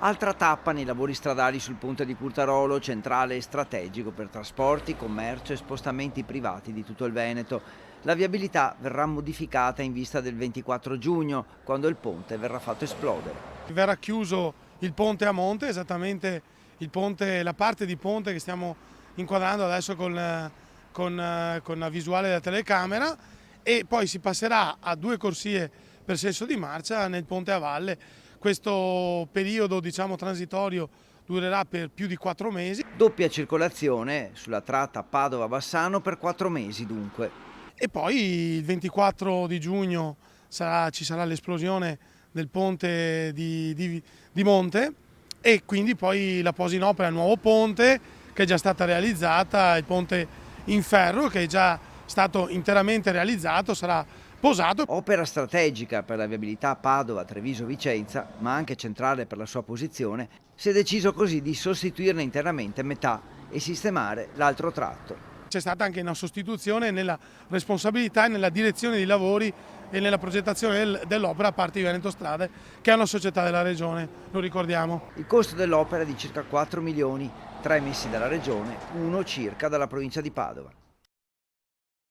Altra tappa nei lavori stradali sul ponte di Curtarolo, centrale e strategico per trasporti, commercio e spostamenti privati di tutto il Veneto. La viabilità verrà modificata in vista del 24 giugno, quando il ponte verrà fatto esplodere. Verrà chiuso il ponte a monte, esattamente la parte di ponte che stiamo inquadrando adesso con la visuale della telecamera, e poi si passerà a 2 corsie per senso di marcia nel ponte a valle. Questo periodo, diciamo, transitorio durerà per più di 4 mesi. Doppia circolazione sulla tratta Padova-Bassano per 4 mesi dunque. E poi il 24 di giugno ci sarà l'esplosione del ponte di Monte, e quindi poi la posa in opera del nuovo ponte che è già stata realizzata, il ponte in ferro che è già stato interamente realizzato, sarà posato. Opera strategica per la viabilità Padova-Treviso-Vicenza, ma anche centrale per la sua posizione, si è deciso così di sostituirne internamente metà e sistemare l'altro tratto. C'è stata anche una sostituzione nella responsabilità e nella direzione dei lavori e nella progettazione dell'opera a parte di Veneto Strade, che è una società della Regione, lo ricordiamo. Il costo dell'opera è di circa 4 milioni, 3 messi dalla Regione, 1 circa dalla provincia di Padova.